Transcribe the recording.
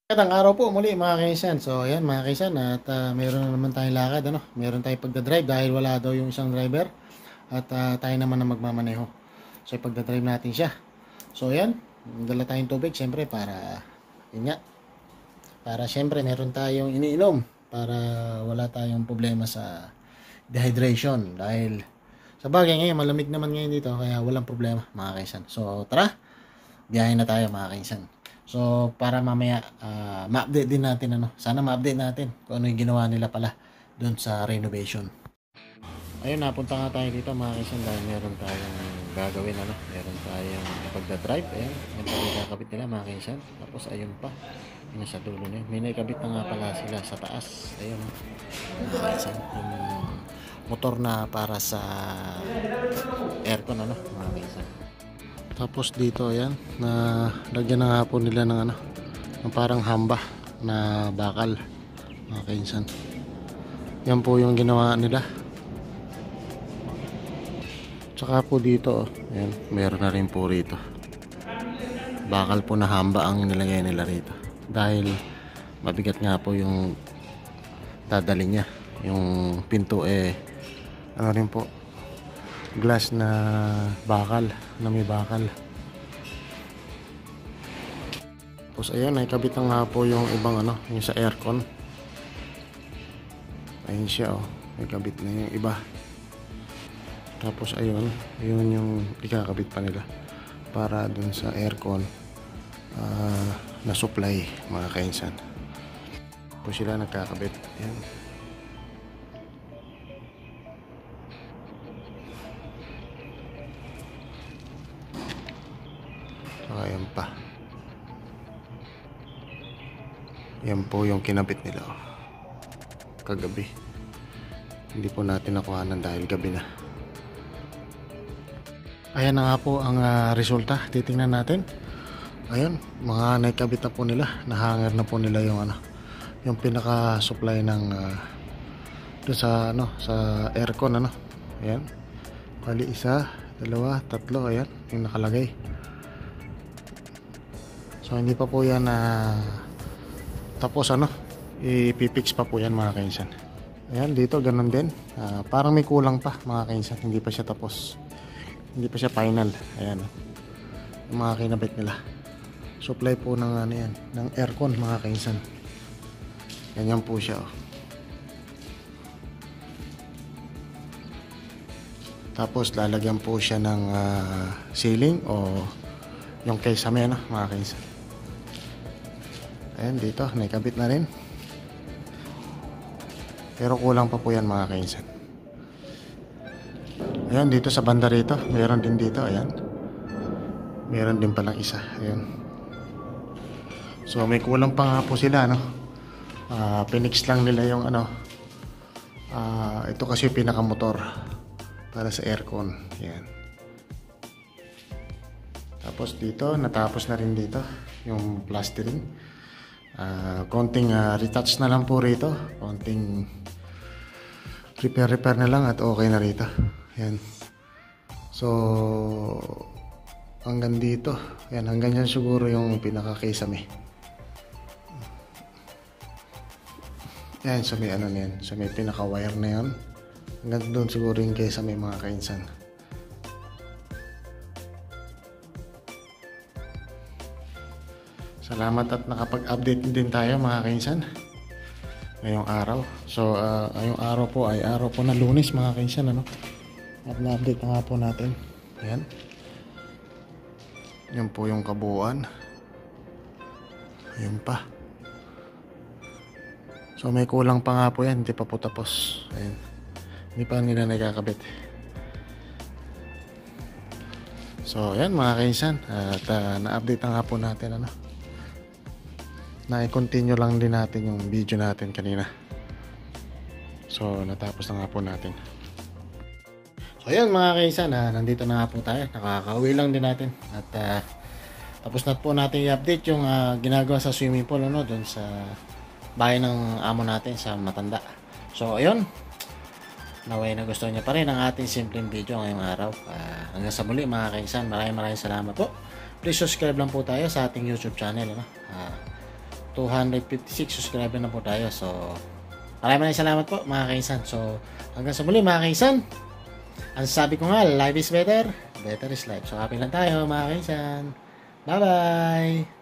Magandang araw po muli mga kaisan. So ayan mga kaisan at meron na naman tayong lakad ano. Meron tayong pagdadrive dahil wala daw yung isang driver at tayo naman ang magmamaneho. So ipagdadrive natin siya. So ayan, dala tayong tubig siyempre para yun nga. Para siyempre meron tayong iniinom para wala tayong problema sa dehydration dahil sa bagay ngayon malamig naman ngayon dito kaya walang problema mga kaisan. So tara, biyahe na tayo mga kaisan. So, para mamaya ma-update din natin ano. Sana ma-update natin kung ano yung ginawa nila pala doon sa renovation. Ayun, napunta nga tayo dito mga kaisan dahil meron tayong gagawin ano. Meron tayong ipagdadrive. Ayun, yung pagkakabit nila mga kaisan. Tapos ayun pa. Yun sa dulo na yun. May naikabit na nga pala sila sa taas. Ayun, mga kaisan. Yung motor na para sa aircon ano mga kaisan. Tapos dito ayan, na lagyan na nga po nila ng ano, ng parang hamba na bakal mga kainsan. Yan po yung ginawa nila. Tsaka po dito, ayan, meron na rin po rito. Bakal po na hamba ang nilagay nila rito. Dahil mabigat nga po yung dadali niya. Yung pinto ano rin po, glass na bakal, na may bakal. Tapos ayun, nakikabit na nga po yung ibang ano, yung sa aircon. Ayun siya oh, nakikabit na yung iba. Tapos ayun, yun yung ikakabit pa nila para dun sa aircon na supply mga kainsan. Tapos sila nagkakabit. Ayan. Ayan pa. Yan po yung kinabit nila kagabi. Hindi po natin nakuhanan dahil gabi na. Ayan na nga po ang resulta. Titingnan natin. Ayun, mga naikabit na po nila. Nahanger na po nila yung ano, yung pinaka supply ng doon sa ano, sa aircon ano. Ayan. Bali isa, dalawa, tatlo, ayan yung nakalagay. So hindi pa po yan tapos ano, ipipix pa po yan mga kainsan. Ayan, dito ganun din. Parang may kulang pa mga kainsan. Hindi pa siya tapos. Hindi pa siya final. Ayan, yung mga kinabit nila. Supply po ng ano yan, ng aircon mga kainsan. Ganyan po siya oh. Tapos lalagyan po siya ng ceiling o yung kesame ano mga kainsan. Ayan, dito naikabit na rin. Pero kulang pa po yan mga kainsan. Ayan, dito sa banda rito meron din dito, ayan. Meron din palang isa, ayan. So may kulang pa nga po sila no. Pinix lang nila yung ano, ito kasi yung pinakamotor para sa aircon, ayan. Tapos dito natapos na rin dito yung plastering. Konting retouch na lang po rito, konting repair na lang at okay na rito. Ayan. So hanggang dito, ayan, hanggang dyan siguro yung pinaka kesame. Ayan, so may ano na yan, so may pinaka wire na yan. Hanggang doon siguro yung kesame mga kainsan. Salamat at nakapag-update din tayo mga kainsan ngayong araw. So ngayong araw po ay araw po na Lunes mga kainsan ano? At na-update na nga po natin. Ayan. Yan po yung kabuuan. Ayan pa. So may kulang pa nga po yan, hindi pa po tapos. Ayan. Hindi pa nila nakakabit. So ayan mga kainsan, at na-update na nga po natin ano. Na-continue lang din natin yung video natin kanina. So natapos na nga po natin. So ayan mga kaisan, nandito na nga po tayo. Nakakauwi lang din natin. At tapos na po natin i-update yung ginagawa sa swimming pool ano, doon sa bahay ng amo natin sa Matanda. So ayun, naway na gusto niya pa rin ang ating simpleng video ngayong araw. Hanggang sa muli mga kaisan, maraming salamat po. Please subscribe lang po tayo sa ating YouTube channel ano? 256 subscriber na po tayo. So, maraming salamat po mga kaisan. So, hanggang sa muli mga kaisan. Ang sabi ko nga, life is better, better is life. So, happy lang tayo mga kaisan. Bye-bye!